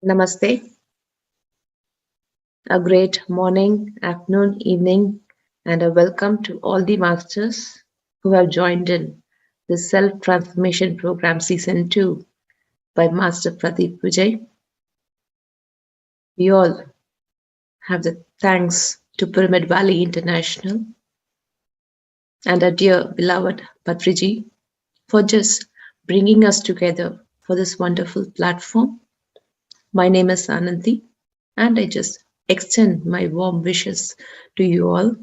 Namaste. A great morning, afternoon, evening, and a welcome to all the masters who have joined in the Self Transformation Program Season 2 by Master Pradeep Vijay. We all have the thanks to Pyramid Valley International and our dear beloved Patriji for just bringing us together for this wonderful platform. My name is Ananthi, and I just extend my warm wishes to you all.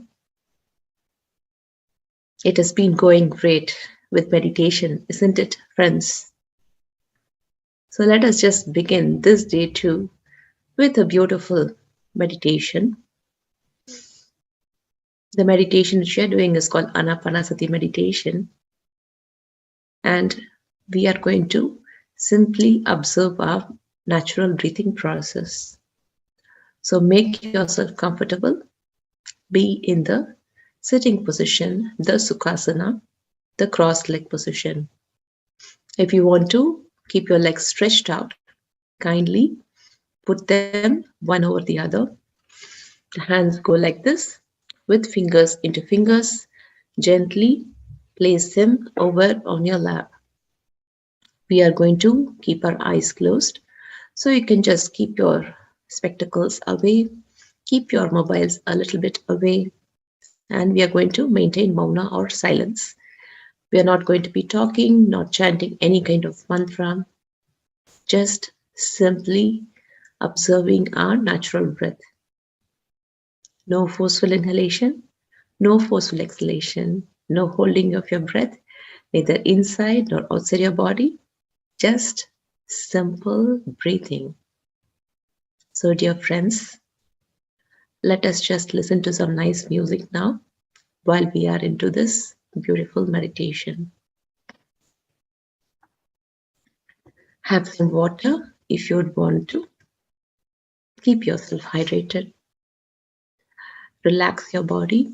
It has been going great with meditation, isn't it, friends? So let us just begin this day too with a beautiful meditation. The meditation which we are doing is called Anapanasati meditation, and we are going to simply observe our natural breathing process. So make yourself comfortable, be in the sitting position, the Sukhasana, the crossed leg position. If you want to keep your legs stretched out, kindly put them one over the other. The hands go like this, with fingers into fingers. Gently place them over on your lap. We are going to keep our eyes closed, so you can just keep your spectacles away, keep your mobiles a little bit away, and we are going to maintain mauna or silence. We are not going to be talking, not chanting any kind of mantra, just simply observing our natural breath. No forceful inhalation, no forceful exhalation, no holding of your breath, neither inside nor outside your body, just simple breathing. So, dear friends, let us just listen to some nice music now while we are into this beautiful meditation. Have some water if you would want to. Keep yourself hydrated. Relax your body.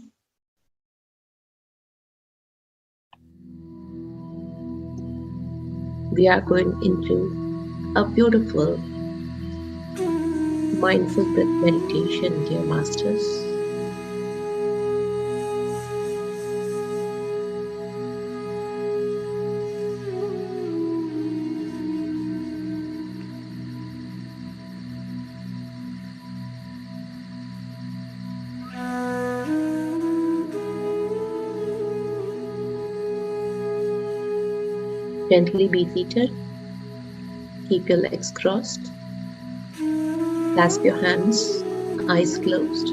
We are going into a beautiful mindful breath meditation, dear masters. Gently be seated. Keep your legs crossed. Clasp your hands, eyes closed.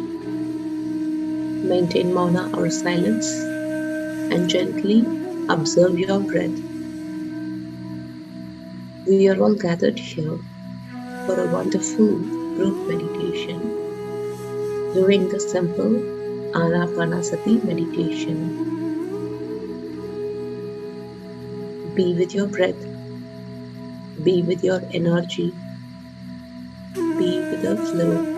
Maintain mauna or silence and gently observe your breath. We are all gathered here for a wonderful group meditation, doing the simple Anapanasati meditation. Be with your breath, be with your energy, be with the flow.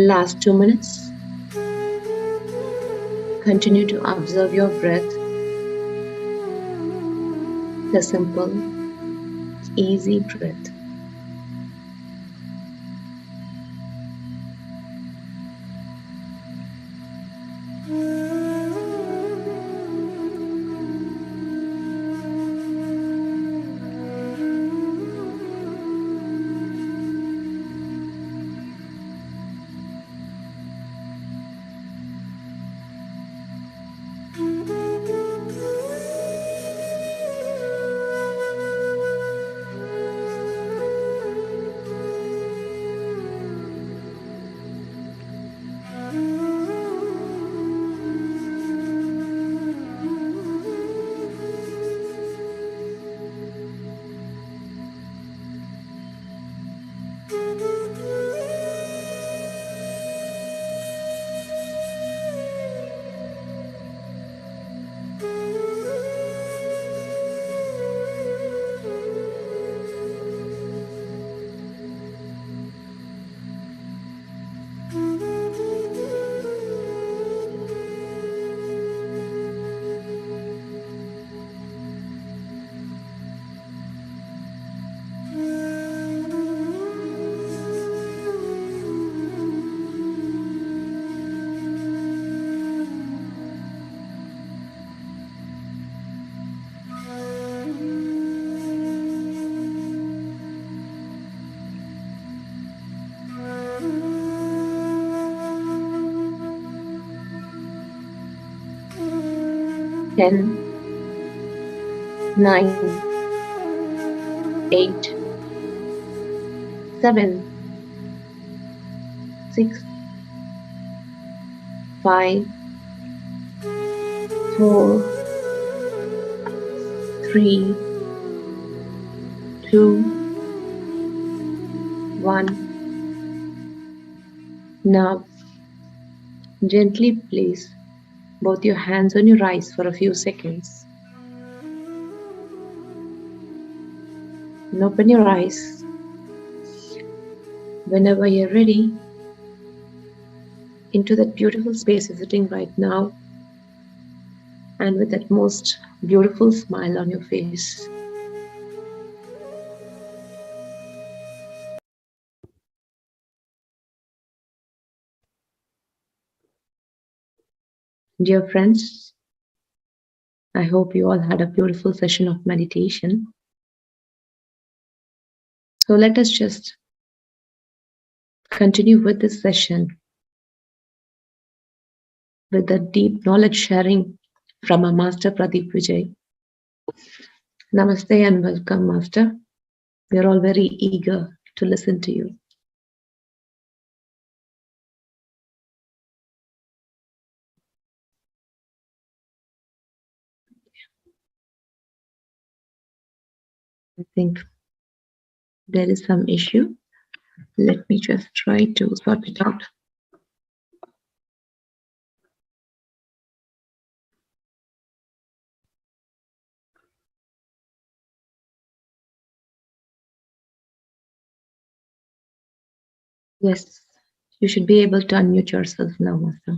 Last 2 minutes. Continue to observe your breath. The simple, easy breath. Ten, 9, 8, 7, 6, 5, 4, 3, 2, 1. Now, gently place both your hands on your eyes for a few seconds. And open your eyes. Whenever you're ready, into that beautiful space you're sitting right now, and with that most beautiful smile on your face. Dear friends, I hope you all had a beautiful session of meditation. So let us just continue with this session with the deep knowledge sharing from our Master Pradeep Vijay. Namaste and welcome, Master. We are all very eager to listen to you. I think there is some issue. Let me just try to sort it out. Yes, you should be able to unmute yourself now, Master.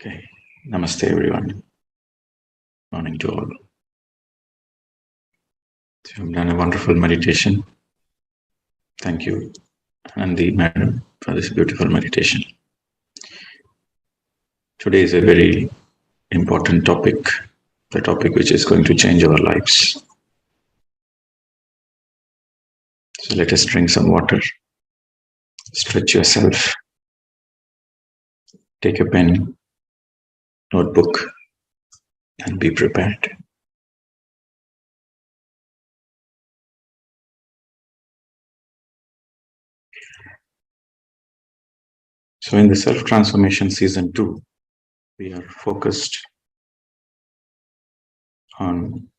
Okay, namaste everyone. Morning to all. So you've done a wonderful meditation. Thank you, Anandi Madam, for this beautiful meditation. Today is a very important topic, the topic which is going to change our lives. So let us drink some water, stretch yourself, take a pen, notebook, and be prepared. So in the Self-Transformation Season 2, we are focused on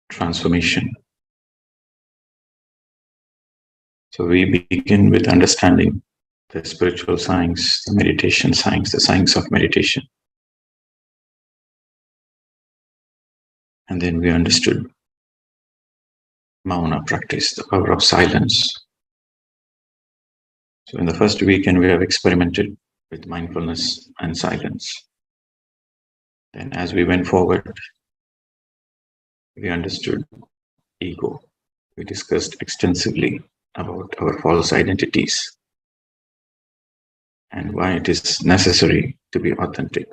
transformation. So we begin with understanding the spiritual science, the meditation science, the science of meditation. And then we understood Mauna practice, the power of silence. So in the first weekend, we have experimented with mindfulness and silence. Then as we went forward, we understood ego. We discussed extensively about our false identities and why it is necessary to be authentic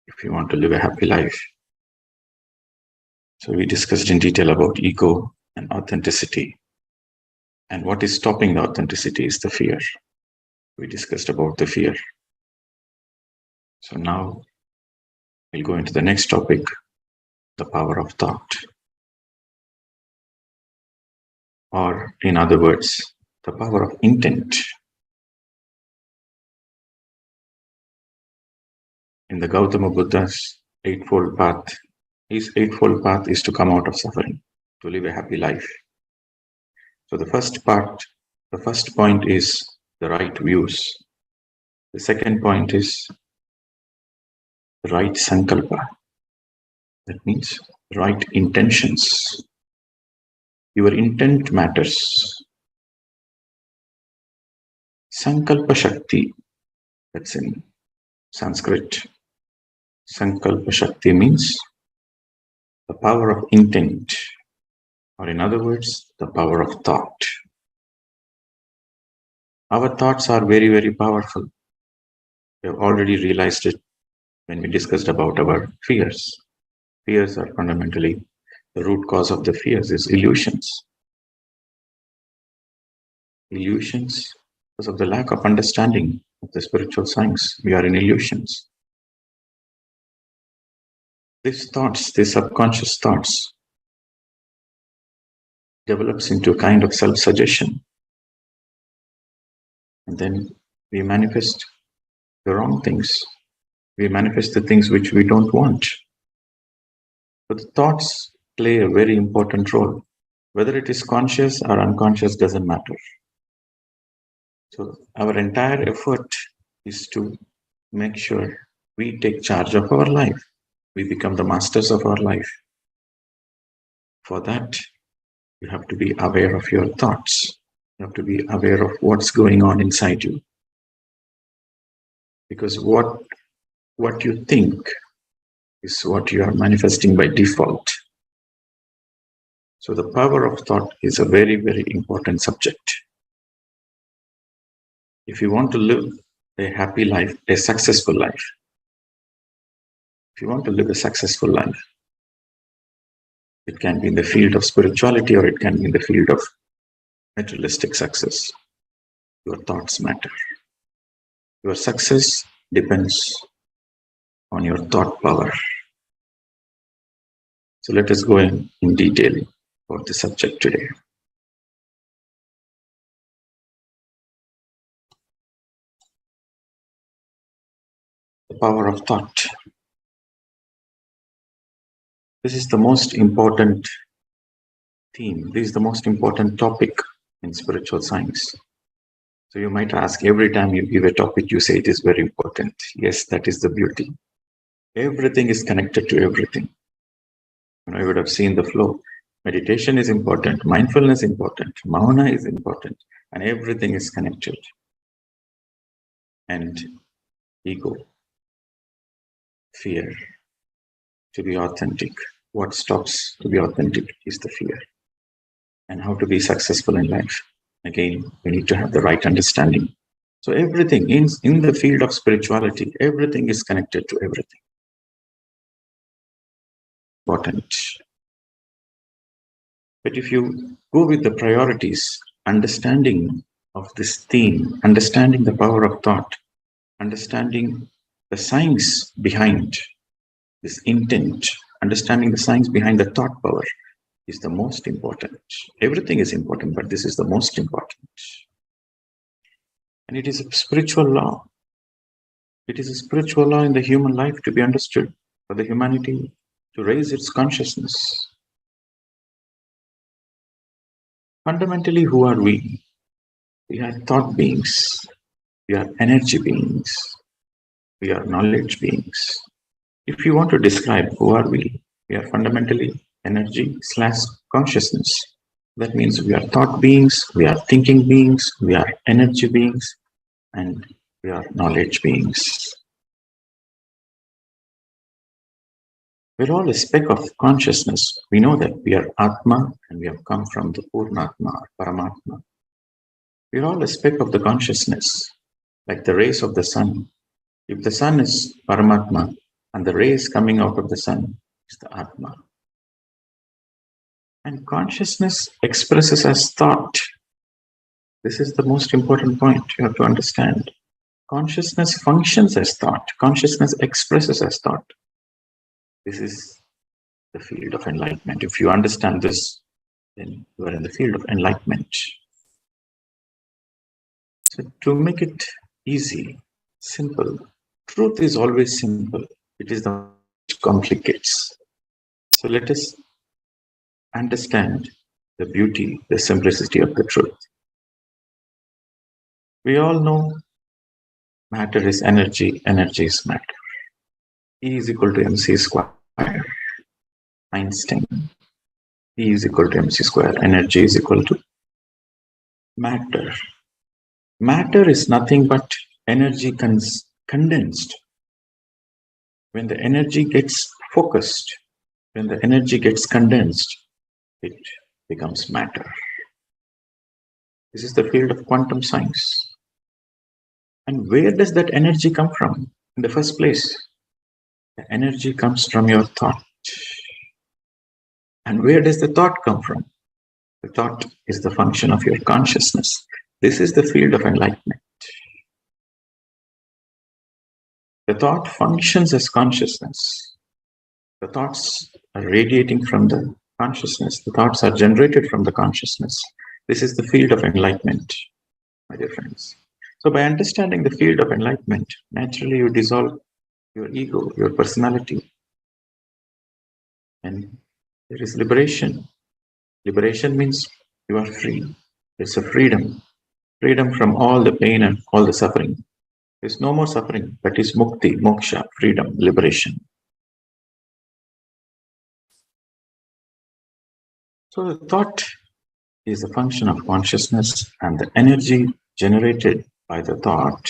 if you want to live a happy life. So we discussed in detail about ego and authenticity. And what is stopping the authenticity is the fear. We discussed about the fear. So now we'll go into the next topic, the power of thought. Or in other words, the power of intent. In the Gautama Buddha's eightfold path, his eightfold path is to come out of suffering, to live a happy life. So the first point is the right views. The second point is the right sankalpa. That means right intentions. Your intent matters. Sankalpa Shakti, that's in Sanskrit. Sankalpa Shakti means the power of intent, or in other words, the power of thought. Our thoughts are very, very powerful. We have already realized it when we discussed about our fears. Fears are fundamentally, the root cause of the fears is illusions. Illusions, because of the lack of understanding of the spiritual science, we are in illusions. These thoughts, these subconscious thoughts, develops into a kind of self-suggestion. And then we manifest the wrong things. We manifest the things which we don't want. But the thoughts play a very important role. Whether it is conscious or unconscious doesn't matter. So our entire effort is to make sure we take charge of our life. We become the masters of our life. For that, you have to be aware of your thoughts. You have to be aware of what's going on inside you. Because what you think is what you are manifesting by default. So the power of thought is a very, very important subject. If you want to live a happy life, a successful life, if you want to live a successful life, it can be in the field of spirituality or it can be in the field of materialistic success. Your thoughts matter. Your success depends on your thought power. So let us go in detail about the subject today. The power of thought. This is the most important theme. This is the most important topic in spiritual science. So you might ask, every time you give a topic, you say it is very important. Yes, that is the beauty. Everything is connected to everything. And I would have seen the flow. Meditation is important, mindfulness is important, mauna is important, and everything is connected. And ego, fear, to be authentic. What stops to be authentic is the fear. And how to be successful in life. Again, we need to have the right understanding. So everything in the field of spirituality, everything is connected to everything. Important. But if you go with the priorities, understanding of this theme, understanding the power of thought, understanding the science behind this intent, understanding the science behind the thought power is the most important. Everything is important, but this is the most important. And it is a spiritual law. It is a spiritual law in the human life to be understood, for the humanity to raise its consciousness. Fundamentally, who are we? We are thought beings. We are energy beings. We are knowledge beings. If you want to describe who are we are fundamentally energy/consciousness. That means we are thought beings, we are thinking beings, we are energy beings, and we are knowledge beings. We're all a speck of consciousness. We know that we are Atma and we have come from the Purnatma, Paramatma. We're all a speck of the consciousness, like the rays of the sun. If the sun is Paramatma and the rays coming out of the sun is the Atma. And consciousness expresses as thought. This is the most important point you have to understand. Consciousness functions as thought. Consciousness expresses as thought. This is the field of enlightenment. If you understand this, then you are in the field of enlightenment. So to make it easy, simple, truth is always simple. It is the which complicates. So let us understand the beauty, the simplicity of the truth. We all know matter is energy, energy is matter. E is equal to mc square. Einstein. E is equal to mc square. Energy is equal to matter. Matter is nothing but energy condensed. When the energy gets focused, when the energy gets condensed, it becomes matter. This is the field of quantum science. And where does that energy come from in the first place? The energy comes from your thought. And where does the thought come from? The thought is the function of your consciousness. This is the field of enlightenment. The thought functions as consciousness. The thoughts are radiating from the consciousness. The thoughts are generated from the consciousness. This is the field of enlightenment, my dear friends. So by understanding the field of enlightenment, naturally you dissolve your ego, your personality. And there is liberation. Liberation means you are free. It's a freedom. Freedom from all the pain and all the suffering. There's no more suffering. That is mukti, moksha, freedom, liberation. So the thought is a function of consciousness, and the energy generated by the thought,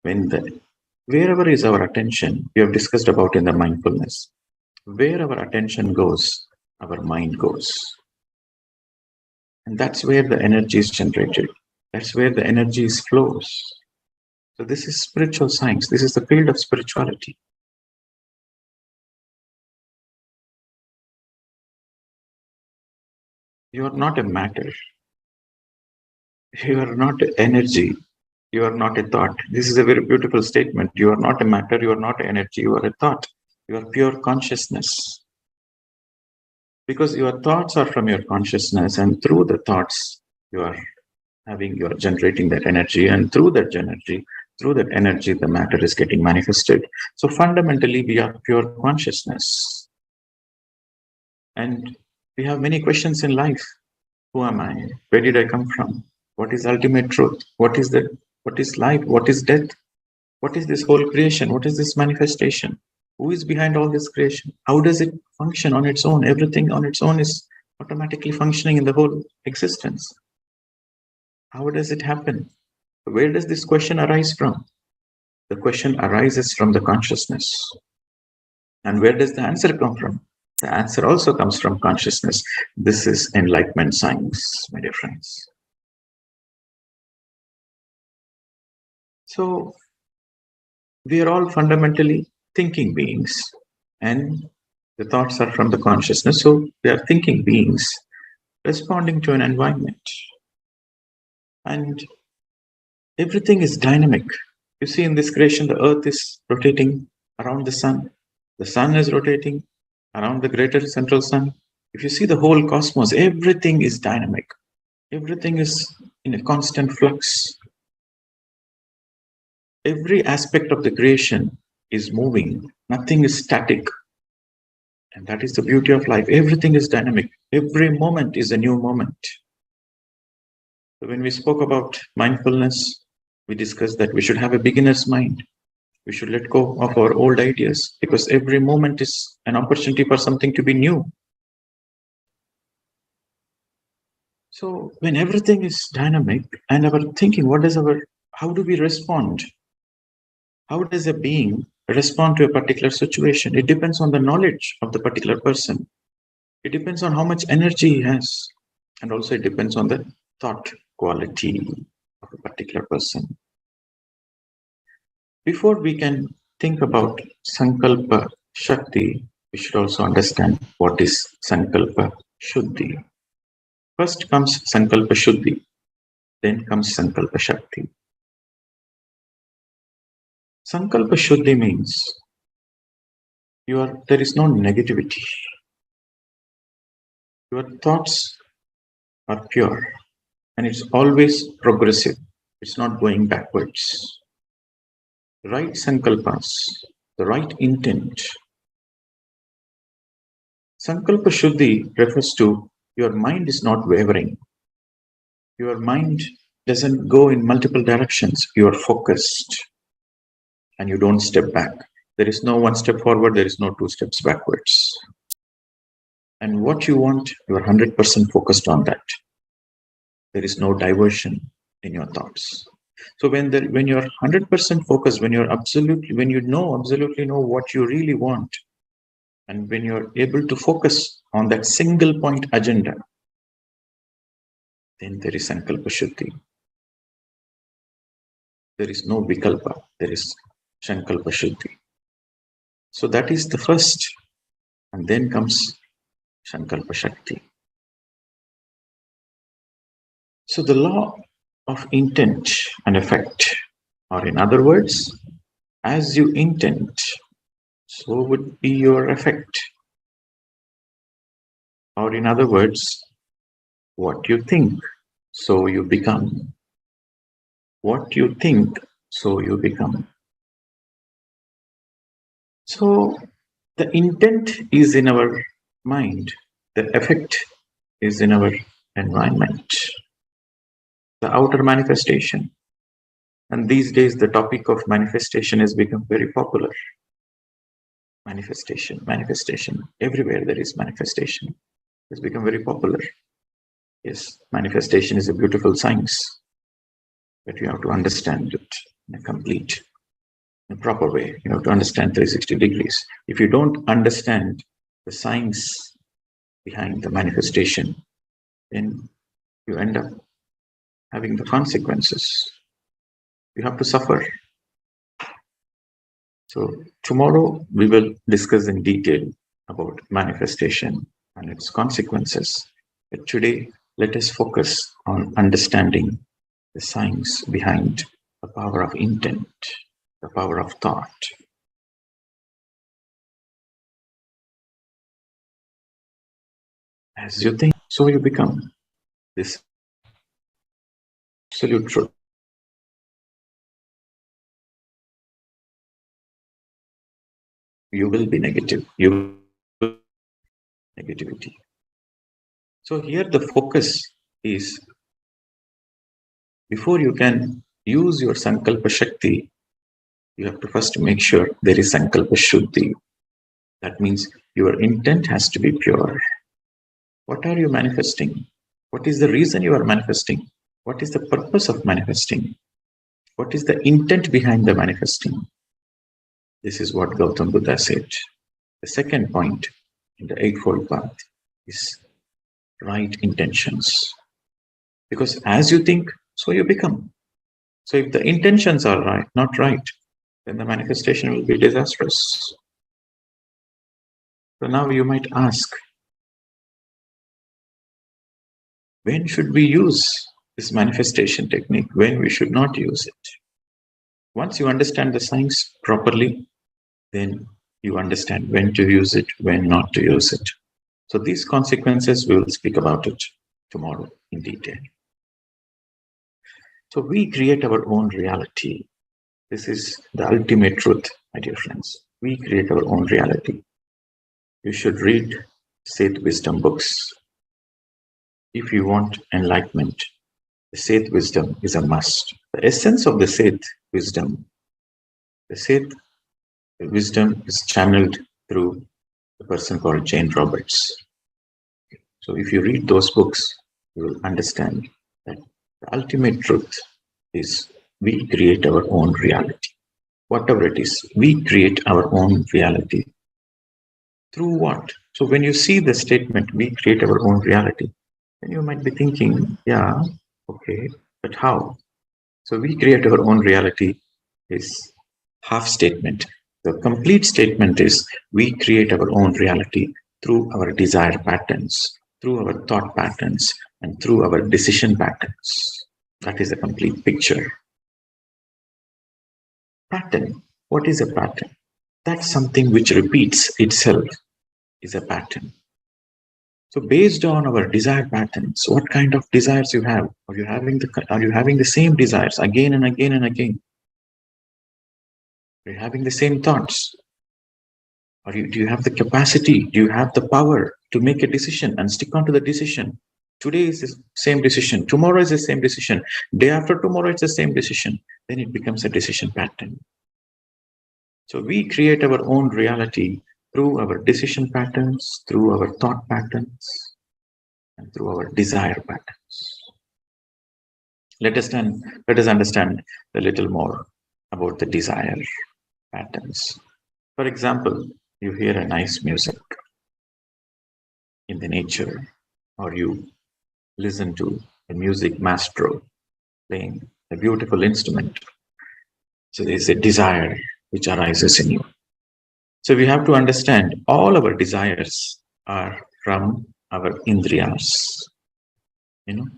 wherever is our attention, we have discussed about in the mindfulness, where our attention goes, our mind goes. And that's where the energy is generated. That's where the energy flows. So this is spiritual science. This is the field of spirituality. You are not a matter. You are not energy. You are not a thought. This is a very beautiful statement. You are not a matter. You are not energy. You are a thought. You are pure consciousnness. Because your thoughts are from your consciousness, and through the thoughts, you are generating that energy, and through that energy, the matter is getting manifested. So fundamentally, we are pure consciousness. And we have many questions in life. Who am I? Where did I come from? What is ultimate truth? What is life? What is death? What is this whole creation? What is this manifestation? Who is behind all this creation? How does it function on its own? Everything on its own is automatically functioning in the whole existence. How does it happen? Where does this question arise from? The question arises from the consciousness. And where does the answer come from? The answer also comes from consciousness. This is enlightenment science, my dear friends. So, we are all fundamentally thinking beings, and the thoughts are from the consciousness. So, we are thinking beings responding to an environment. And everything is dynamic. You see, in this creation, the earth is rotating around the sun. The sun is rotating around the greater central sun. If you see the whole cosmos, everything is dynamic. Everything is in a constant flux. Every aspect of the creation is moving. Nothing is static. And that is the beauty of life. Everything is dynamic. Every moment is a new moment. So when we spoke about mindfulness, we discussed that we should have a beginner's mind. We should let go of our old ideas, because every moment is an opportunity for something to be new. So when everything is dynamic and our thinking, how do we respond? How does a being respond to a particular situation? It depends on the knowledge of the particular person. It depends on how much energy he has. And also it depends on the thought quality of a particular person. Before we can think about Sankalpa Shakti, we should also understand what is Sankalpa Shuddhi. First comes Sankalpa Shuddhi, then comes Sankalpa Shakti. Sankalpa Shuddhi means there is no negativity. Your thoughts are pure and it's always progressive. It's not going backwards. Right Sankalpas, the right intent. Sankalpa Shuddhi refers to your mind is not wavering. Your mind doesn't go in multiple directions. You are focused and you don't step back. There is no one step forward, there is no two steps backwards. And what you want, you are 100% focused on that. There is no diversion in your thoughts. So when you're 100% focused, when you absolutely know what you really want, and when you're able to focus on that single point agenda, then there is Sankalpa Shuddhi. There is no Vikalpa, there is Sankalpa Shuddhi. So that is the first, and then comes Sankalpa Shakti. So the law of intent and effect, or in other words, as you intend, so would be your effect. Or in other words, what you think, so you become. What you think, so you become. So the intent is in our mind, the effect is in our environment, the outer manifestation. And these days, the topic of manifestation has become very popular. Manifestation. Everywhere there is manifestation. It's become very popular. Yes, manifestation is a beautiful science, but you have to understand it in a proper way. You have to understand 360 degrees. If you don't understand the science behind the manifestation, then you end up having the consequences. You have to suffer. So tomorrow we will discuss in detail about manifestation and its consequences. But today, let us focus on understanding the science behind the power of intent, the power of thought. As you think, so you become. This absolute truth. You will be negative. You will negativity. So here the focus is, before you can use your Sankalpa Shakti, you have to first make sure there is Sankalpa Shuddhi. That means your intent has to be pure. What are you manifesting? What is the reason you are manifesting? What is the purpose of manifesting? What is the intent behind the manifesting? This is what Gautam Buddha said. The second point in the Eightfold Path is right intentions. Because as you think, so you become. So if the intentions are not right, then the manifestation will be disastrous. So now you might ask, when should we use this manifestation technique? When we should not use it? Once you understand the science properly, then you understand when to use it, when not to use it. So these consequences, we will speak about it tomorrow in detail. So we create our own reality. This is the ultimate truth, my dear friends. We create our own reality. You should read Seth wisdom books. If you want enlightenment, the Seth wisdom is a must. The essence of the Seth wisdom is channeled through a person called Jane Roberts. So if you read those books, you will understand that the ultimate truth is we create our own reality. Whatever it is, we create our own reality. Through what? So when you see the statement, we create our own reality, then you might be thinking, yeah, okay, but how? So we create our own reality is half statement. The complete statement is we create our own reality through our desire patterns, through our thought patterns, and through our decision patterns. That is a complete picture. Pattern. What is a pattern? That's something which repeats itself is a pattern. So based on our desire patterns, what kind of desires you have? Are you having the same desires again and again and again? Are you having the same thoughts? Do you have the capacity? Do you have the power to make a decision and stick on to the decision? Today is the same decision. Tomorrow is the same decision. Day after tomorrow, it's the same decision. Then it becomes a decision pattern. So we create our own reality through our decision patterns, through our thought patterns, and through our desire patterns. Let us understand a little more about the desire patterns. For example, you hear a nice music in the nature, or you listen to a music maestro playing a beautiful instrument. So there's a desire which arises in you. So we have to understand all our desires are from our indriyas.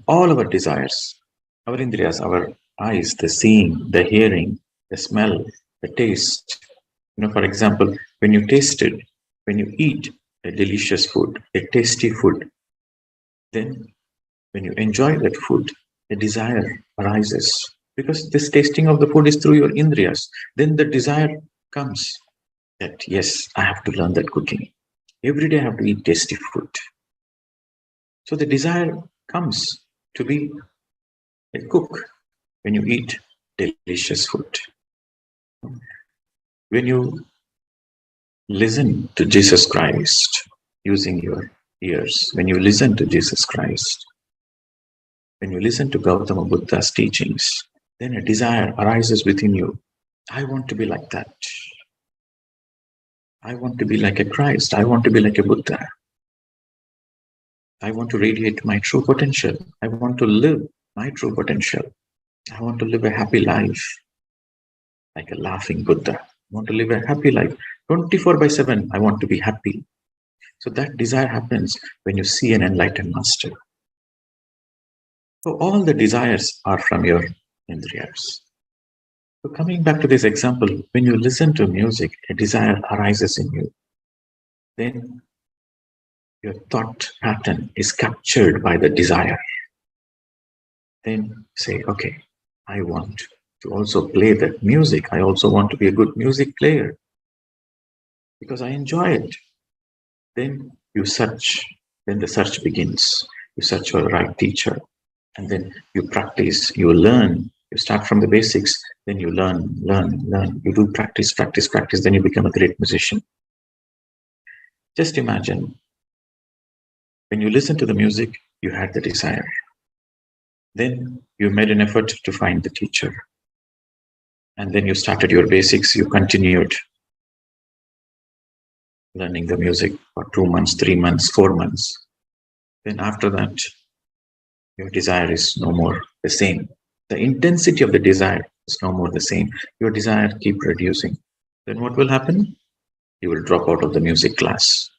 All our desires, our indriyas, our eyes, the seeing, the hearing, the smell, the taste. For example, when you eat a delicious food, a tasty food, then when you enjoy that food, a desire arises. Because this tasting of the food is through your indriyas. Then the desire comes that, yes, I have to learn that cooking. Every day I have to eat tasty food. So the desire comes to be a cook when you eat delicious food. When you listen to Jesus Christ using your ears, when you listen to Jesus Christ, when you listen to Gautama Buddha's teachings, then a desire arises within you. I want to be like that. I want to be like a Christ. I want to be like a Buddha. I want to radiate my true potential. I want to live my true potential. I want to live a happy life like a laughing Buddha. I want to live a happy life. 24/7, I want to be happy. So that desire happens when you see an enlightened master. So all the desires are from your indriyas. So coming back to this example, when you listen to music, a desire arises in you. Then your thought pattern is captured by the desire. Then say, okay, I want to also play that music. I also want to be a good music player because I enjoy it. Then you search. Then the search begins. You search for the right teacher. And then you practice, you learn. You start from the basics. Then you learn. You do practice. Then you become a great musician. Just imagine, when you listen to the music, you had the desire. Then you made an effort to find the teacher. And then you started your basics, you continued learning the music for 2 months, 3 months, 4 months. Then after that, your desire is no more the same. The intensity of the desire is no more the same. Your desire keep reducing. Then what will happen? You will drop out of the music class.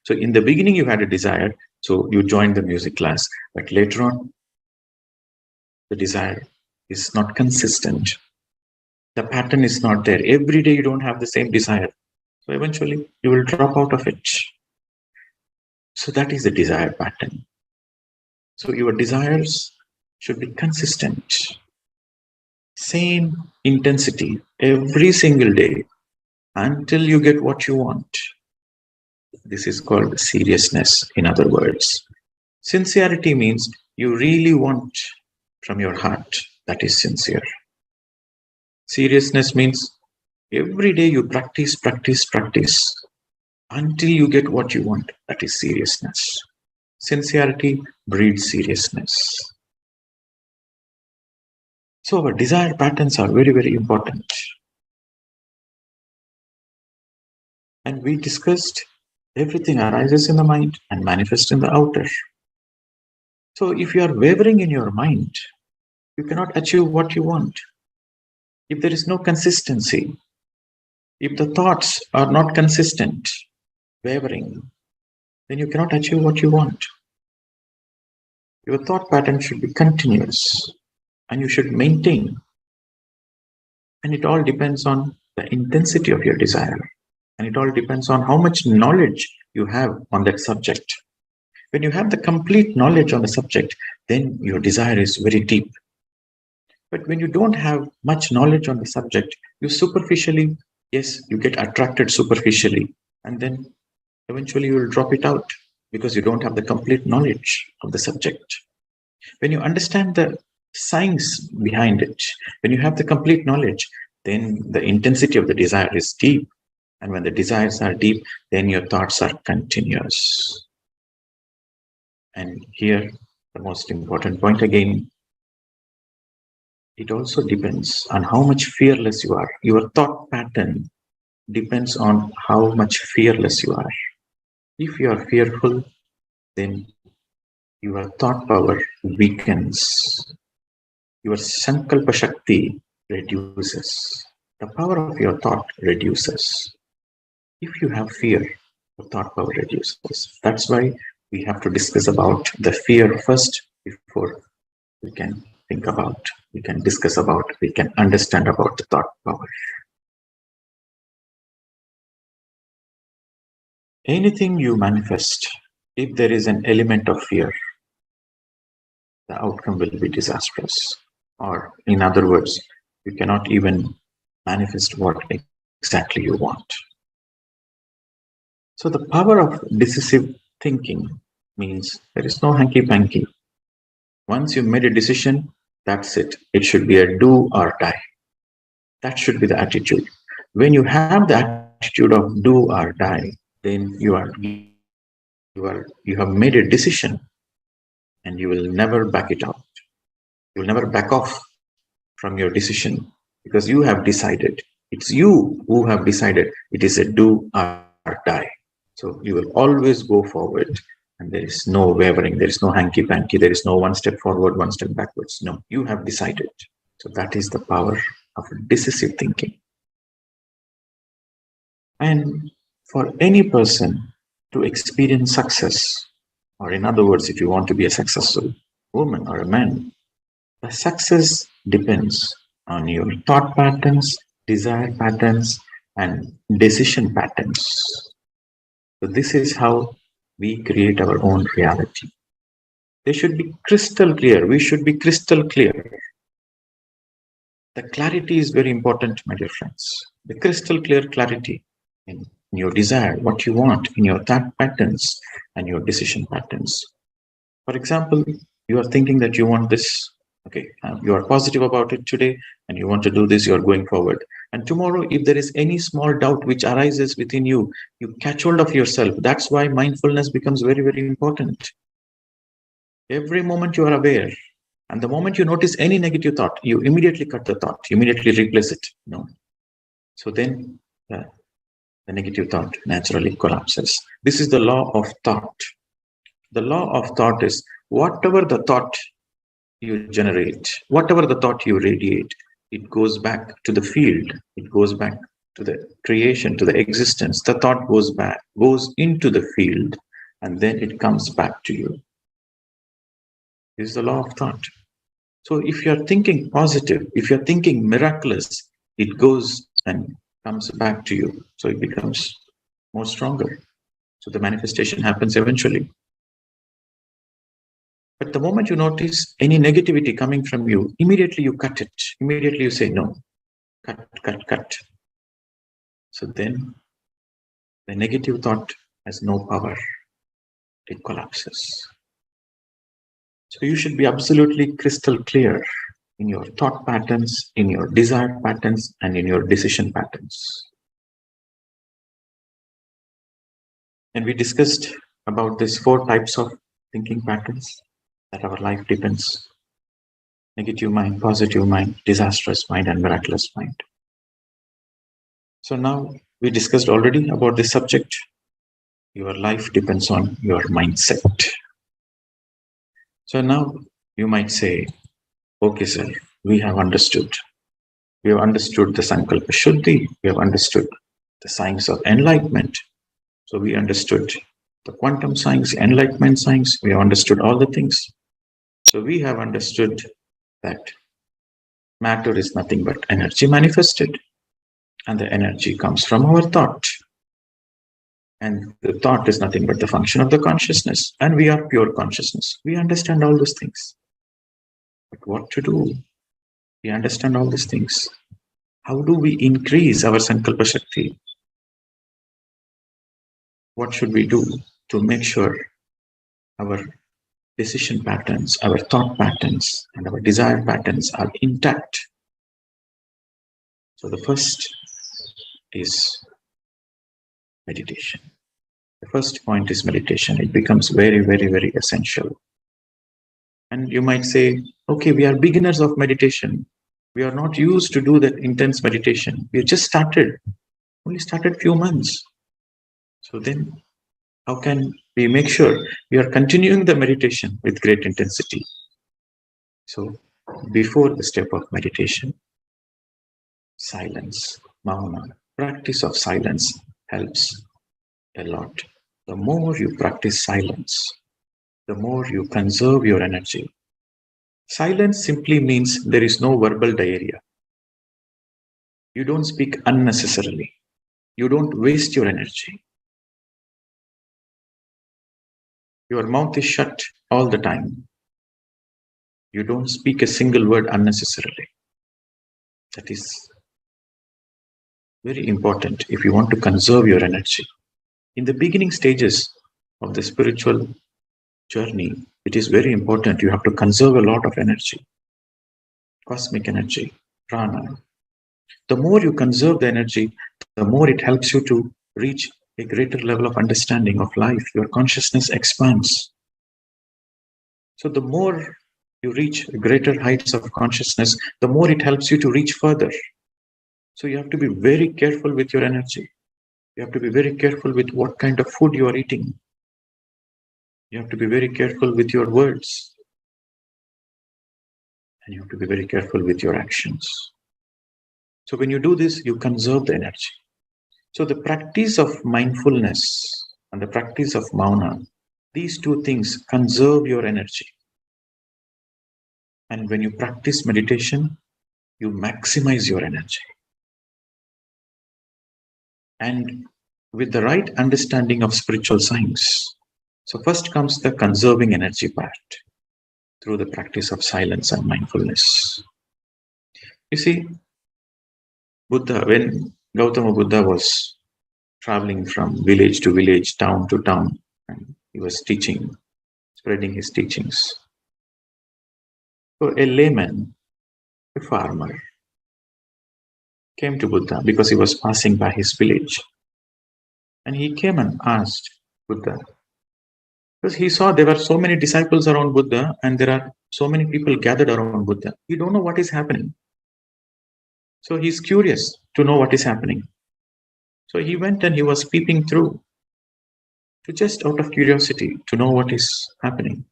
So in the beginning, you had a desire, so you joined the music class. But later on, the desire is not consistent. The pattern is not there. Every day you don't have the same desire. So eventually you will drop out of it. So that is the desire pattern. So your desires should be consistent. Same intensity every single day until you get what you want. This is called seriousness, in other words. Sincerity means you really want from your heart. That is sincere. Seriousness means every day you practice until you get what you want. That is seriousness. Sincerity breeds seriousness. So our desire patterns are very, very important. And we discussed everything arises in the mind and manifests in the outer. So if you are wavering in your mind, you cannot achieve what you want. If there is no consistency, if the thoughts are not consistent, wavering, then you cannot achieve what you want. Your thought pattern should be continuous and you should maintain. And it all depends on the intensity of your desire. And it all depends on how much knowledge you have on that subject. When you have the complete knowledge on the subject, then your desire is very deep. But when you don't have much knowledge on the subject, you superficially, yes, you get attracted superficially, and then eventually you will drop it out because you don't have the complete knowledge of the subject. When you understand the science behind it, when you have the complete knowledge, then the intensity of the desire is deep. And when the desires are deep, then your thoughts are continuous. And here, the most important point again, it also depends on how much fearless you are. Your thought pattern depends on how much fearless you are. If you are fearful, then your thought power weakens. Your sankalpa shakti reduces. The power of your thought reduces. If you have fear, your thought power reduces. That's why we have to discuss about the fear first before we can think about, we can discuss about, we can understand about the thought power. Anything you manifest, if there is an element of fear, the outcome will be disastrous. Or in other words, you cannot even manifest what exactly you want. So the power of decisive thinking means there is no hanky-panky. Once you made a decision, that's it. It should be a do or die. That should be the attitude. When you have the attitude of do or die, then you have made a decision and you will never back it out. You will never back off from your decision because you have decided. It's you who have decided it is a do or die. So you will always go forward and there is no wavering, there is no hanky-panky, there is no one step forward, one step backwards. No, you have decided. So that is the power of decisive thinking. And for any person to experience success, or in other words, if you want to be a successful woman or a man, the success depends on your thought patterns, desire patterns, and decision patterns. So this is how we create our own reality. They should be crystal clear. We should be crystal clear. The clarity is very important, my dear friends. The crystal clear clarity in your desire, what you want, in your thought patterns and your decision patterns. For example, you are thinking that you want this. Okay, you are positive about it today and you want to do this, you are going forward. And tomorrow, if there is any small doubt which arises within you, you catch hold of yourself. That's why mindfulness becomes very, very important. Every moment you are aware, and the moment you notice any negative thought, you immediately cut the thought, you immediately replace it. No. So then the negative thought naturally collapses. This is the law of thought. The law of thought is whatever the thought you generate, whatever the thought you radiate, it goes back to the field, it goes back to the creation, to the existence. The thought goes back, goes into the field, and then it comes back to you. This is the law of thought. So if you're thinking positive, if you're thinking miraculous, it goes and comes back to you. So it becomes more stronger. So the manifestation happens eventually. But the moment you notice any negativity coming from you, immediately you cut it. Immediately you say, no, cut. So then the negative thought has no power. It collapses. So you should be absolutely crystal clear in your thought patterns, in your desire patterns, and in your decision patterns. And we discussed about these 4 types of thinking patterns that our life depends. Negative mind, positive mind, disastrous mind, and miraculous mind. So now we discussed already about this subject. Your life depends on your mindset. So now you might say, okay, sir, we have understood. We have understood the Sankalpa Shuddhi. We have understood the science of enlightenment. So we understood the quantum science, enlightenment science. We have understood all the things. So we have understood that matter is nothing but energy manifested. And the energy comes from our thought. And the thought is nothing but the function of the consciousness. And we are pure consciousness. We understand all those things. But what to do? We understand all these things. How do we increase our Sankalpa Shakti? What should we do to make sure our decision patterns, our thought patterns, and our desire patterns are intact? So the first is meditation. The first point is meditation. It becomes very, very, very essential. And you might say, okay, we are beginners of meditation. We are not used to do that intense meditation. We just started, only started few months. So then how can we make sure we are continuing the meditation with great intensity? So before the step of meditation, silence, mauna, practice of silence helps a lot. The more you practice silence, the more you conserve your energy. Silence simply means there is no verbal diarrhea. You don't speak unnecessarily. You don't waste your energy. Your mouth is shut all the time. You don't speak a single word unnecessarily. That is very important if you want to conserve your energy. In the beginning stages of the spiritual journey, it is very important. You have to conserve a lot of energy, cosmic energy, prana. The more you conserve the energy, the more it helps you to reach a greater level of understanding of life. Your consciousness expands. So the more you reach greater heights of consciousness, the more it helps you to reach further. So you have to be very careful with your energy. You have to be very careful with what kind of food you are eating. You have to be very careful with your words. And you have to be very careful with your actions. So when you do this, you conserve the energy. So the practice of mindfulness and the practice of mauna, these two things conserve your energy. And when you practice meditation, you maximize your energy. And with the right understanding of spiritual science, so first comes the conserving energy part through the practice of silence and mindfulness. You see, Buddha, when Gautama Buddha was traveling from village to village, town to town, and he was teaching, spreading his teachings. So a layman, a farmer, came to Buddha because he was passing by his village. And he came and asked Buddha, because he saw there were so many disciples around Buddha and there are so many people gathered around Buddha. He don't know what is happening. So he's curious to know what is happening. So he went and he was peeping through to just out of curiosity to know what is happening.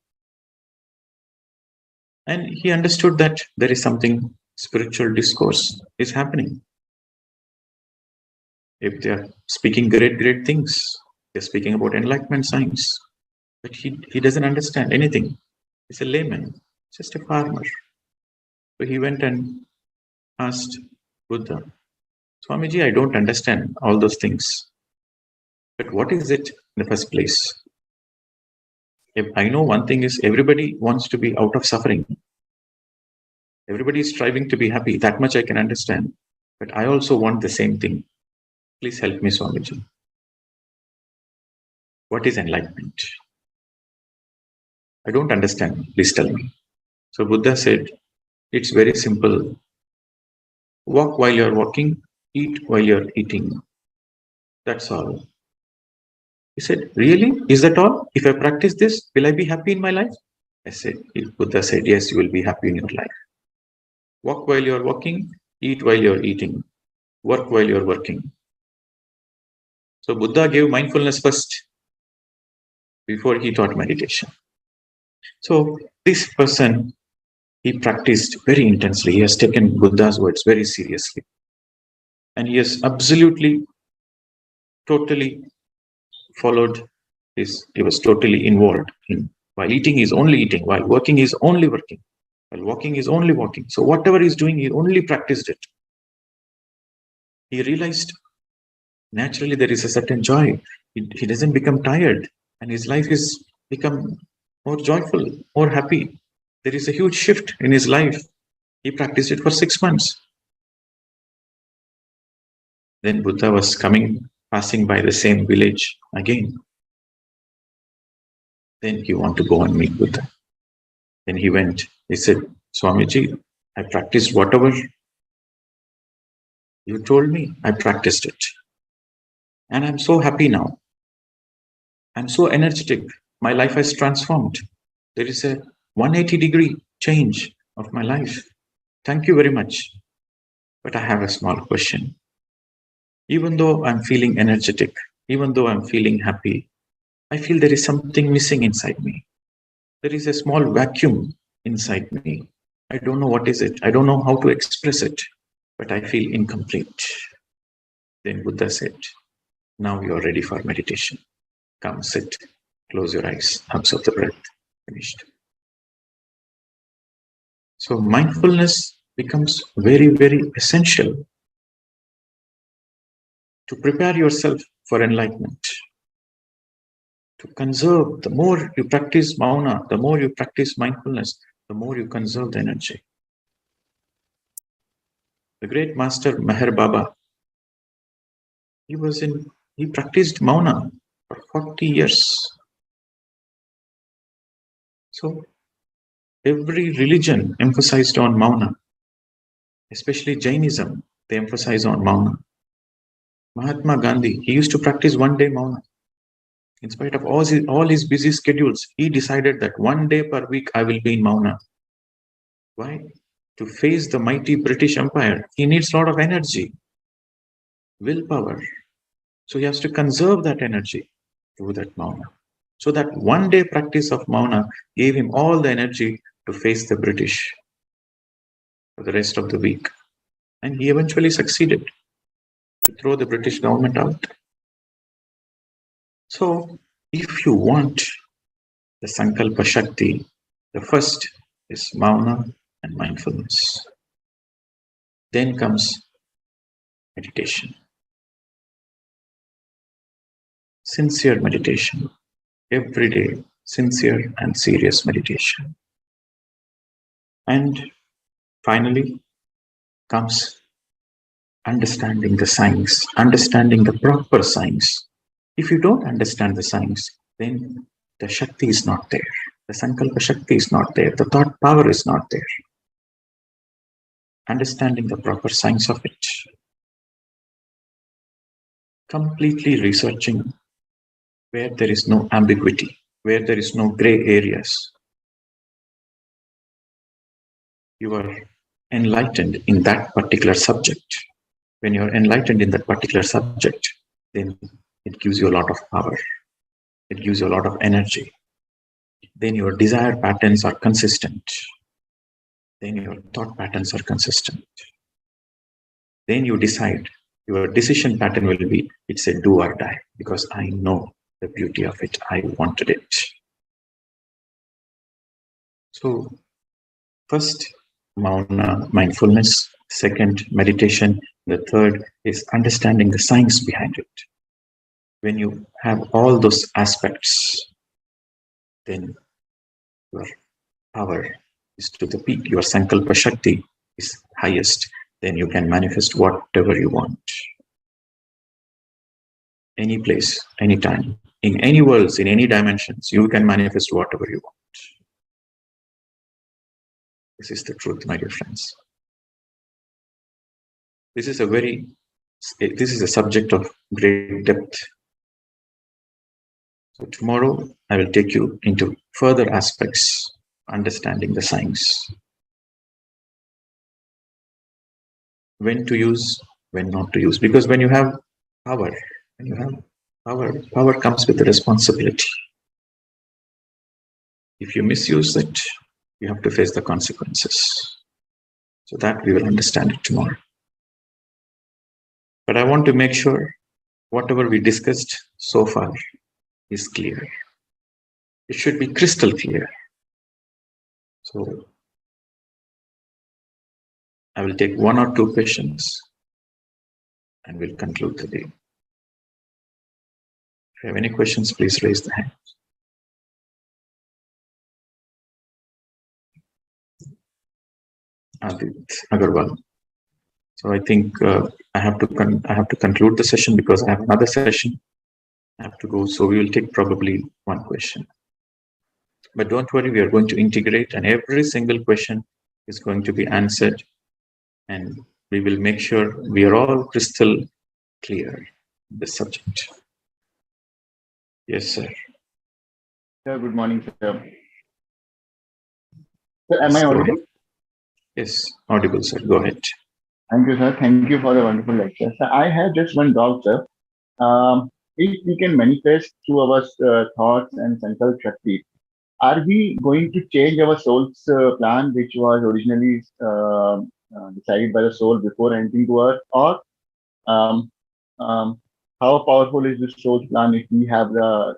And he understood that there is something spiritual discourse is happening. If they are speaking great things, they're speaking about enlightenment science, but he doesn't understand anything. He's a layman, just a farmer. So he went and asked Buddha, Swamiji, I don't understand all those things. But what is it in the first place? If I know one thing is everybody wants to be out of suffering. Everybody is striving to be happy. That much I can understand. But I also want the same thing. Please help me, Swamiji. What is enlightenment? I don't understand. Please tell me. So Buddha said, it's very simple. Walk while you're walking, eat while you're eating. That's all. He said, really? Is that all? If I practice this, will I be happy in my life? I said, Buddha said, yes, you will be happy in your life. Walk while you're walking, eat while you're eating, work while you're working. So Buddha gave mindfulness first before he taught meditation. So this person, he practiced very intensely. He has taken Buddha's words very seriously. And he has absolutely, totally followed he was totally involved in. While eating, he's only eating. While working, he's only working. While walking, he's only walking. So whatever he's doing, he only practiced it. He realized naturally there is a certain joy. He doesn't become tired, and his life is become more joyful, more happy. There is a huge shift in his life. He practiced it for 6 months. Then Buddha was passing by the same village again. Then he wanted to go and meet Buddha. Then he went. He said, Swamiji, I practiced whatever you told me. I practiced it. And I'm so happy now. I'm so energetic. My life has transformed. There is a 180-degree change of my life. Thank you very much. But I have a small question. Even though I'm feeling energetic, even though I'm feeling happy, I feel there is something missing inside me. There is a small vacuum inside me. I don't know what is it. I don't know how to express it, but I feel incomplete. Then Buddha said, now you are ready for meditation. Come, sit, close your eyes, observe the breath. Finished. So mindfulness becomes very, very essential to prepare yourself for enlightenment. To conserve, the more you practice mauna, the more you practice mindfulness, the more you conserve the energy. The great master Meher Baba, he practiced mauna for 40 years. So every religion emphasized on mauna, especially Jainism, they emphasize on mauna. Mahatma Gandhi, he used to practice one day mauna. In spite of all his busy schedules, he decided that one day per week I will be in mauna. Why? To face the mighty British Empire, he needs a lot of energy, willpower. So he has to conserve that energy through that mauna. So that one day practice of mauna gave him all the energy to face the British for the rest of the week. And he eventually succeeded to throw the British government out. So if you want the Sankalpa Shakti, the first is mauna and mindfulness. Then comes meditation. Sincere meditation. Every day, sincere and serious meditation. And finally comes understanding the science, understanding the proper science. If you don't understand the science, then the Shakti is not there. The Sankalpa Shakti is not there. The thought power is not there. Understanding the proper science of it. Completely researching where there is no ambiguity, where there is no gray areas. You are enlightened in that particular subject. When you are enlightened in that particular subject, then it gives you a lot of power. It gives you a lot of energy. Then your desire patterns are consistent. Then your thought patterns are consistent. Then you decide. Your decision pattern will be, it's a do or die, because I know the beauty of it. I wanted it. So, first, mauna, mindfulness. Second, meditation. The third is understanding the science behind it. When you have all those aspects, then your power is to the peak. Your Sankalpa Shakti is highest. Then you can manifest whatever you want. Any place, anytime, in any worlds, in any dimensions, you can manifest whatever you want. This is the truth, my dear friends. This is a subject of great depth. So tomorrow I will take you into further aspects, understanding the science. When to use, when not to use. Because when you have power, power comes with the responsibility. If you misuse it, you have to face the consequences. So that we will understand it tomorrow. But I want to make sure whatever we discussed so far is clear. It should be crystal clear. So I will take 1 or 2 questions and we'll conclude the day. If you have any questions, please raise the hand. Adit Agarwal. So I think I have to conclude the session because I have another session. I have to go. So we will take probably 1 question. But don't worry, we are going to integrate, and every single question is going to be answered, and we will make sure we are all crystal clear in this subject. Yes, sir. Sir, good morning, sir. Sir, am I audible? Yes, audible, sir. Go ahead. Thank you, sir. Thank you for the wonderful lecture. Sir, I have just one doubt, sir. If we can manifest through our thoughts and Sankalp Shakti, are we going to change our soul's plan, which was originally decided by the soul before entering to Earth? Or how powerful is the soul's plan if we have the...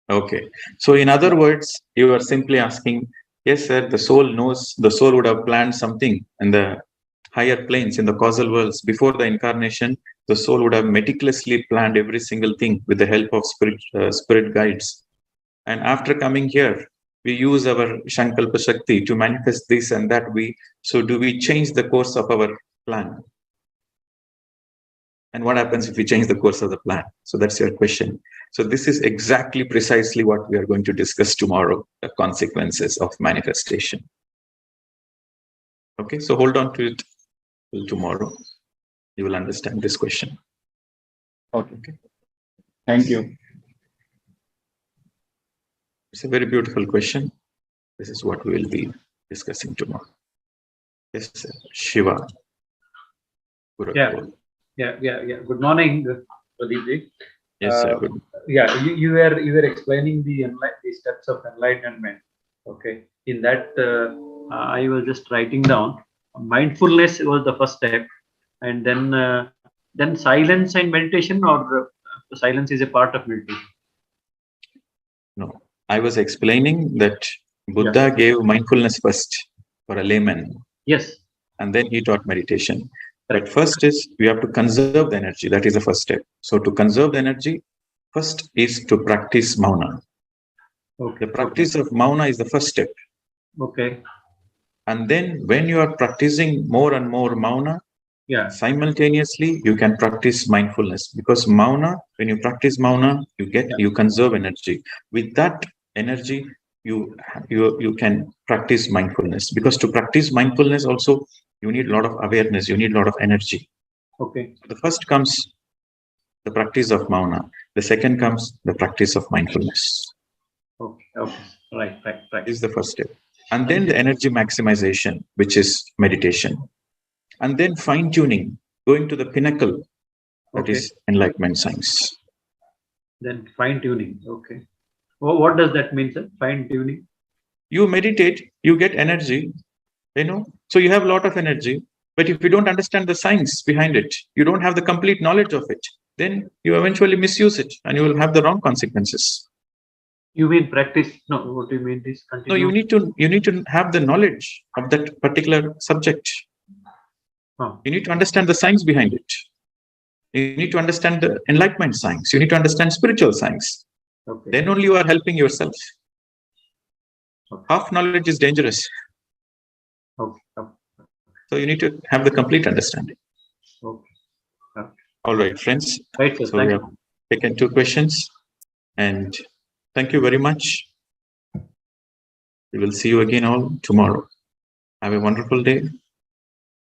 Okay. So in other words, you are simply asking, yes, sir, the soul knows, the soul would have planned something in the higher planes, in the causal worlds. Before the incarnation, the soul would have meticulously planned every single thing with the help of spirit guides. And after coming here, we use our Sankalpa Shakti to manifest this and that. So do we change the course of our plan? And what happens if we change the course of the plan? So that's your question. So this is exactly precisely what we are going to discuss tomorrow, the consequences of manifestation. Okay, so hold on to it till tomorrow. You will understand this question. Okay. Thank you. It's a very beautiful question. This is what we will be discussing tomorrow. Yes, sir. Shiva. Yeah. Good morning, Pradeep. Yes, sir. Good. You were explaining the steps of enlightenment. Okay. In that, I was just writing down. Mindfulness was the first step, and then silence and meditation, or silence is a part of meditation. No, I was explaining that Buddha gave mindfulness first for a layman. Yes. And then he taught meditation. But first is we have to conserve the energy. That is the first step. So to conserve the energy, first is to practice mauna. Okay. The practice of mauna is the first step. Okay. And then when you are practicing more and more mauna, simultaneously you can practice mindfulness, because mauna, when you practice mauna, you conserve energy. With that energy, you can practice mindfulness, because to practice mindfulness also you need a lot of awareness, you need a lot of energy. Okay. The first comes the practice of mauna. The second comes the practice of mindfulness. Okay. Right. This is the first step. And then the energy maximization, which is meditation. And then fine-tuning, going to the pinnacle, that is enlightenment science. Then fine-tuning, okay. Well, what does that mean, sir? Fine-tuning? You meditate, you get energy, so you have a lot of energy, but if you don't understand the science behind it, you don't have the complete knowledge of it, then you eventually misuse it and you will have the wrong consequences. You mean practice? No, what do you mean this? No, you need to have the knowledge of that particular subject. You need to understand the science behind it. You need to understand the enlightenment science. You need to understand spiritual science. Okay. Then only you are helping yourself. Okay. Half knowledge is dangerous. Okay. So you need to have the complete understanding. Okay. All right, friends. Right, sir. So we have taken 2 questions, and thank you very much. We will see you again all tomorrow. Have a wonderful day.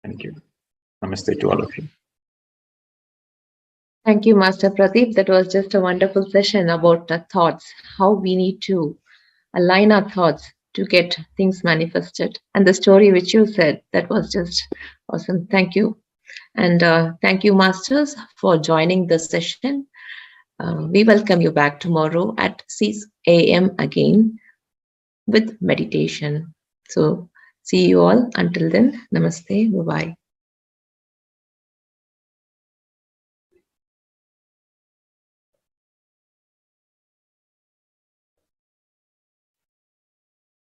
Thank you. Namaste to all of you. Thank you, Master Pradeep. That was just a wonderful session about the thoughts, how we need to align our thoughts to get things manifested. And the story which you said, that was just awesome. Thank you. And thank you, Masters, for joining the session. We welcome you back tomorrow at 6 a.m. again with meditation. So see you all. Until then, namaste. Bye-bye.